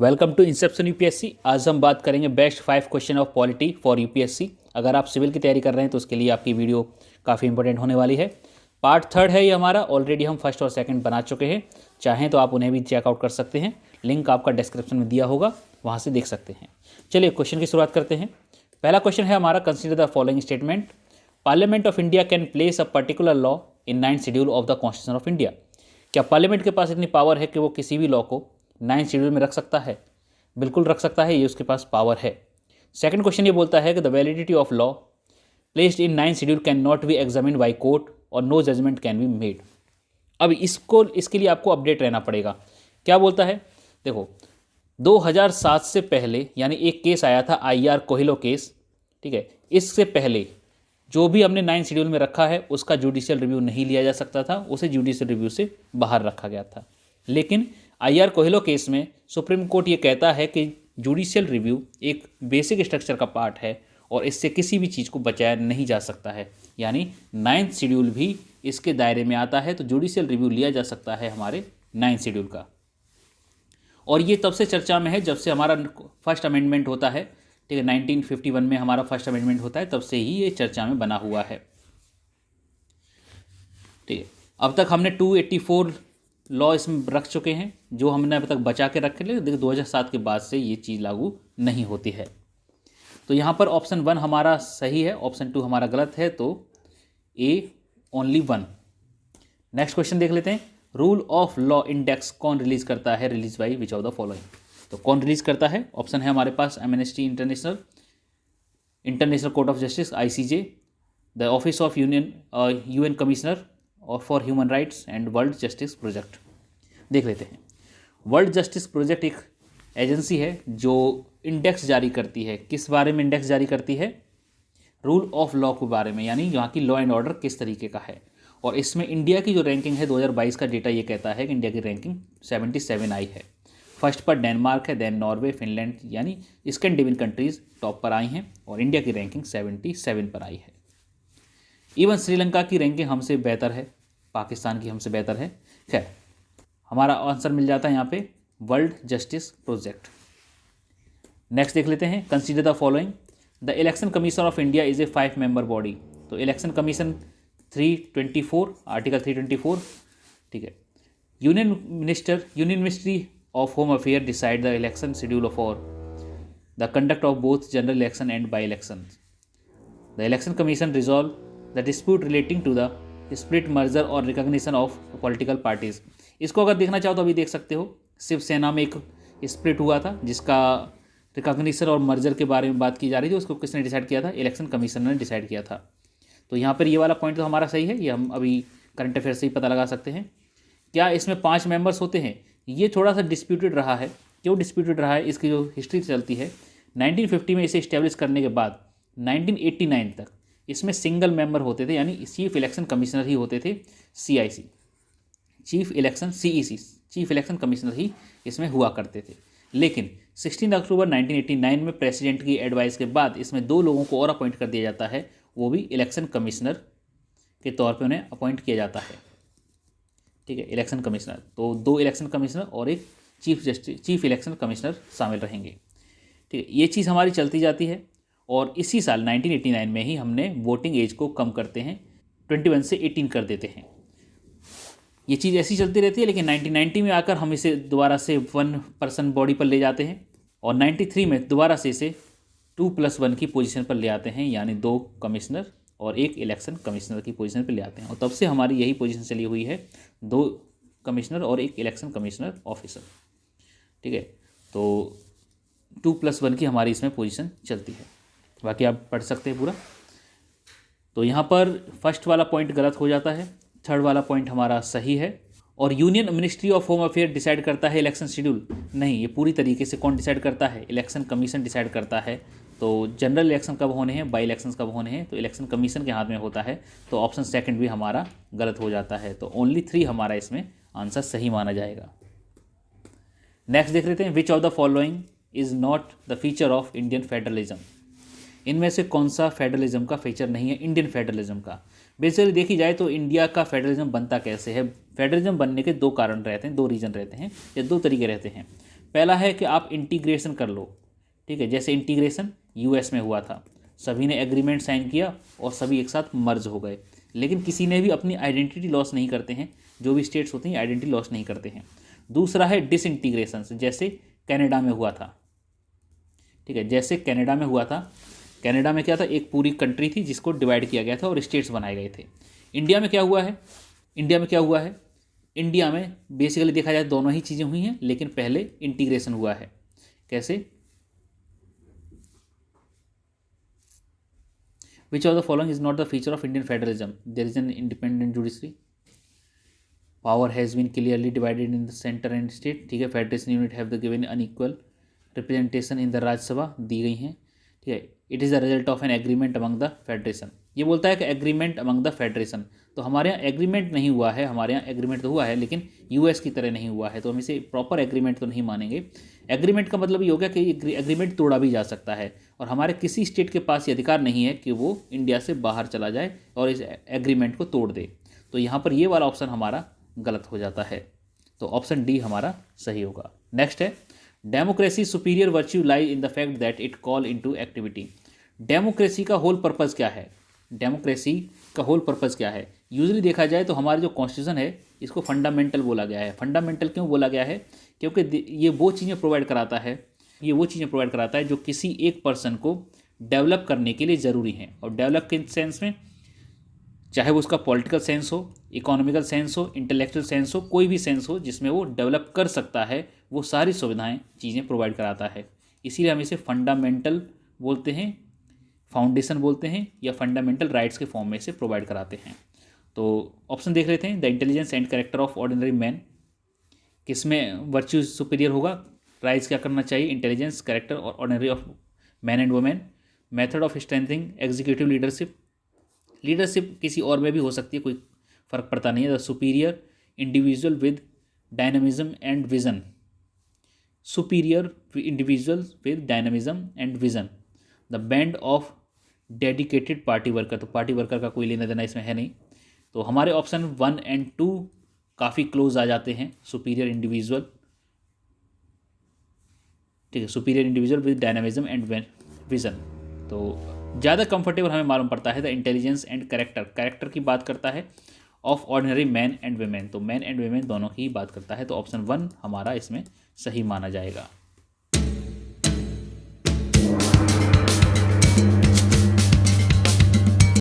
Welcome to Inception UPSC. आज हम बात करेंगे best 5 question of polity for UPSC. अगर आप सिविल की तैयारी कर रहे हैं तो उसके लिए आपकी वीडियो काफ़ी इंपॉर्टेंट होने वाली है। पार्ट 3 है ये हमारा। ऑलरेडी हम फर्स्ट और सेकंड बना चुके हैं, चाहें तो आप उन्हें भी चेकआउट कर सकते हैं। लिंक आपका डिस्क्रिप्शन में दिया होगा, वहाँ से देख सकते हैं। चलिए क्वेश्चन की शुरुआत करते हैं। पहला क्वेश्चन है हमारा, consider the following statement. Parliament of India can place a particular law in 9th schedule of the constitution of India. क्या पार्लियामेंट के पास इतनी पावर है कि वो किसी भी लॉ को 9th शेड्यूल में रख सकता है? बिल्कुल रख सकता है, ये उसके पास पावर है। सेकंड क्वेश्चन ये बोलता है कि the validity of law placed in 9th schedule can not be examined by court और no judgment can be made. अब इसके लिए आपको अपडेट रहना पड़ेगा। क्या बोलता है? देखो, 2007 से पहले यानी एक केस आया था IR कोहिलो केस, ठीक है। इससे पहले जो भी हमने 9th शेड्यूल में रखा है उसका जुडिशियल रिव्यू नहीं लिया जा सकता था, उसे जुडिशियल रिव्यू से बाहर रखा गया था। लेकिन IR कोहिलो केस में सुप्रीम कोर्ट ये कहता है कि जुडिशियल रिव्यू एक बेसिक स्ट्रक्चर का पार्ट है और इससे किसी भी चीज़ को बचाया नहीं जा सकता है। यानी 9th शेड्यूल भी इसके दायरे में आता है, तो जुडिशियल रिव्यू लिया जा सकता है हमारे 9th शेड्यूल का। और ये तब से चर्चा में है जब से हमारा फर्स्ट अमेंडमेंट होता है, ठीक है। 1951 में हमारा फर्स्ट अमेंडमेंट होता है, तब से ही ये चर्चा में बना हुआ है, ठीक है। अब तक हमने 284 लॉ इसमें रख चुके हैं, जो हमने अब तक बचा के रखे। ले देखो, 2007 के बाद से ये चीज़ लागू नहीं होती है। तो यहाँ पर ऑप्शन 1 हमारा सही है, ऑप्शन 2 हमारा गलत है, तो ए ओनली 1। नेक्स्ट क्वेश्चन देख लेते हैं। रूल ऑफ लॉ इंडेक्स कौन रिलीज करता है? Release by which of the following. तो कौन रिलीज करता है? ऑप्शन है हमारे पास Amnesty International, International Court of Justice ICJ, the office of UN commissioner और for human rights and World Justice Project. देख लेते हैं। वर्ल्ड जस्टिस प्रोजेक्ट एक एजेंसी है जो इंडेक्स जारी करती है। किस बारे में इंडेक्स जारी करती है? रूल ऑफ लॉ के बारे में, यानी यहाँ की लॉ एंड ऑर्डर किस तरीके का है। और इसमें इंडिया की जो रैंकिंग है 2022 का डेटा ये कहता है कि इंडिया की रैंकिंग 77 आई है। फर्स्ट पर डेनमार्क है, देन नॉर्वे, फिनलैंड यानी स्कैंडिनेवियन कंट्रीज टॉप पर आई हैं और इंडिया की रैंकिंग 77 पर आई है। इवन श्रीलंका की रैंकिंग हमसे बेहतर है, पाकिस्तान की हमसे बेहतर है। खैर, हमारा आंसर मिल जाता है यहाँ पे वर्ल्ड जस्टिस प्रोजेक्ट। नेक्स्ट देख लेते हैं। Consider the following. The election commission of India is a 5 member body. तो इलेक्शन कमीशन 324, आर्टिकल 324, ठीक है। Union ministry of home affair decide the election schedule for the conduct of both general election and by election. The election commission resolve the dispute relating to the split merger और recognition of political parties. इसको अगर देखना चाहो तो अभी देख सकते हो। शिवसेना में एक स्प्लिट हुआ था जिसका रिकॉग्निशन और मर्जर के बारे में बात की जा रही थी, उसको किसने डिसाइड किया था? इलेक्शन कमीशन ने डिसाइड किया था। तो यहाँ पर ये वाला पॉइंट तो हमारा सही है, ये हम अभी करंट अफेयर से ही पता लगा सकते हैं। क्या इसमें 5 मेंबर्स होते हैं? ये थोड़ा सा डिस्प्यूटेड रहा है। क्यों डिस्प्यूटेड रहा है? इसकी जो हिस्ट्री चलती है, 1950 में इसे इस्टेब्लिश करने के बाद 1989 तक इसमें सिंगल मेंबर होते थे, यानी चीफ इलेक्शन कमिश्नर ही होते थे। CIC, chief election CEC, chief election commissioner ही इसमें हुआ करते थे। लेकिन 16 अक्टूबर 1989 में प्रेसिडेंट की एडवाइस के बाद इसमें 2 लोगों को और अपॉइंट कर दिया जाता है, वो भी इलेक्शन कमिश्नर के तौर पे उन्हें अपॉइंट किया जाता है, ठीक है। इलेक्शन कमिश्नर, तो 2 इलेक्शन कमिश्नर और एक चीफ इलेक्शन कमिश्नर शामिल रहेंगे, ठीक है। ये चीज़ हमारी चलती जाती है। और इसी साल 1989 में ही हमने वोटिंग एज को कम करते हैं, 21 से 18 कर देते हैं। ये चीज़ ऐसी चलती रहती है, लेकिन 1990 में आकर हम इसे दोबारा से 1 पर्सन बॉडी पर ले जाते हैं और 93 में दोबारा से इसे 2+1 की पोजीशन पर ले आते हैं, यानी 2 कमिश्नर और 1 इलेक्शन कमिश्नर की पोजीशन पर ले आते हैं। और तब से हमारी यही पोजीशन चली हुई है, 2 कमिश्नर और 1 इलेक्शन कमिश्नर ऑफिसर, ठीक है। तो 2+1 की हमारी इसमें पोजीशन चलती है। बाकी आप पढ़ सकते हैं पूरा। तो यहाँ पर फर्स्ट वाला पॉइंट गलत हो जाता है, थर्ड वाला पॉइंट हमारा सही है। और union ministry of home affair decide करता है इलेक्शन शेड्यूल, नहीं, ये पूरी तरीके से कौन डिसाइड करता है? इलेक्शन कमीशन डिसाइड करता है। तो जनरल इलेक्शन कब होने हैं, बाई इलेक्शन कब होने हैं, तो इलेक्शन कमीशन के हाथ में होता है। तो ऑप्शन सेकंड भी हमारा गलत हो जाता है। तो ओनली 3 हमारा इसमें आंसर सही माना जाएगा। नेक्स्ट देख लेते हैं। विच of the following is not the feature of Indian federalism. इनमें से कौन सा फेडरलिज्म का फीचर नहीं है इंडियन फेडरलिज्म का? बेसिकली देखी जाए तो इंडिया का फेडरलिज्म बनता कैसे है? फेडरलिज्म बनने के 2 कारण रहते हैं, 2 रीजन रहते हैं या 2 तरीके रहते हैं। पहला है कि आप इंटीग्रेशन कर लो, ठीक है, जैसे इंटीग्रेशन यूएस में हुआ था, सभी ने एग्रीमेंट साइन किया और सभी एक साथ मर्ज हो गए, लेकिन किसी ने भी अपनी आइडेंटिटी लॉस नहीं करते हैं, जो भी स्टेट्स होती हैं आइडेंटिटी लॉस नहीं करते हैं। दूसरा है डिसइंटीग्रेशन, जैसे कनाडा में हुआ था, ठीक है, जैसे कनाडा में हुआ था। कनाडा में क्या था, एक पूरी कंट्री थी जिसको डिवाइड किया गया था और स्टेट्स बनाए गए थे। इंडिया में क्या हुआ है, इंडिया में क्या हुआ है, इंडिया में बेसिकली देखा जाए दोनों ही चीज़ें हुई हैं, लेकिन पहले इंटीग्रेशन हुआ है। कैसे, which of the following is not the feature of Indian federalism, there is an independent judiciary, power has been clearly divided in the centre and state, ठीक है, federation unit have the given unequal representation in the Rajya Sabha दी गई हैं, ठीक है, it is the result of an agreement among the federation. ये बोलता है कि एग्रीमेंट अमंग द फेडरेशन, तो हमारे यहाँ एग्रीमेंट नहीं हुआ है, हमारे यहाँ एग्रीमेंट तो हुआ है लेकिन यूएस की तरह नहीं हुआ है, तो हम इसे प्रॉपर एग्रीमेंट तो नहीं मानेंगे। एग्रीमेंट का मतलब ये हो गया कि एग्रीमेंट तोड़ा भी जा सकता है और हमारे किसी स्टेट के पास ये अधिकार नहीं है कि वो इंडिया से बाहर चला जाए और इस एग्रीमेंट को तोड़ दे, तो यहाँ पर ये वाला ऑप्शन हमारा गलत हो जाता है, तो ऑप्शन डी हमारा सही होगा। नेक्स्ट है democracy superior virtue lie in the fact that it call into activity. Democracy का होल पर्पज़ क्या है, डेमोक्रेसी का होल पर्पज़ क्या है? यूजली देखा जाए तो हमारे जो कॉन्स्टिट्यूशन है इसको फंडामेंटल बोला गया है। फंडामेंटल क्यों बोला गया है? क्योंकि ये वो चीज़ें प्रोवाइड कराता है, ये वो चीज़ें प्रोवाइड कराता है जो किसी एक पर्सन को डेवलप करने के लिए ज़रूरी हैं, और डेवलप के सेंस में चाहे वो उसका पॉलिटिकल सेंस हो, इकोनॉमिकल सेंस हो, इंटेलेक्चुअल सेंस हो, कोई भी सेंस हो जिसमें वो डेवलप कर सकता है, वो सारी सुविधाएं चीज़ें प्रोवाइड कराता है। इसीलिए हम इसे फंडामेंटल बोलते हैं, फाउंडेशन बोलते हैं, या फंडामेंटल राइट्स के फॉर्म में इसे प्रोवाइड कराते हैं। तो ऑप्शन देख लेते हैं, the intelligence and character of ordinary man, किसमें वर्च्यू सुपीरियर होगा? राइट्स क्या करना चाहिए? इंटेलिजेंस, कैरेक्टर और ordinary of man and women. Method of strengthening executive leadership, leadership किसी और में भी हो सकती है, कोई फर्क पड़ता नहीं है। The superior individual with dynamism and vision, superior individual with dynamism and vision. The band of dedicated party worker, तो पार्टी वर्कर का कोई लेना देना इसमें है नहीं, तो हमारे ऑप्शन 1 और 2 काफ़ी क्लोज आ जाते हैं। सुपीरियर इंडिविजुअल, ठीक है, superior individual with dynamism and vision, तो ज़्यादा कंफर्टेबल हमें मालूम पड़ता है the intelligence and character, character की बात करता है of ordinary man and women, तो मैन एंड वुमेन दोनों की ही बात करता है, तो ऑप्शन 1 हमारा इसमें सही माना जाएगा।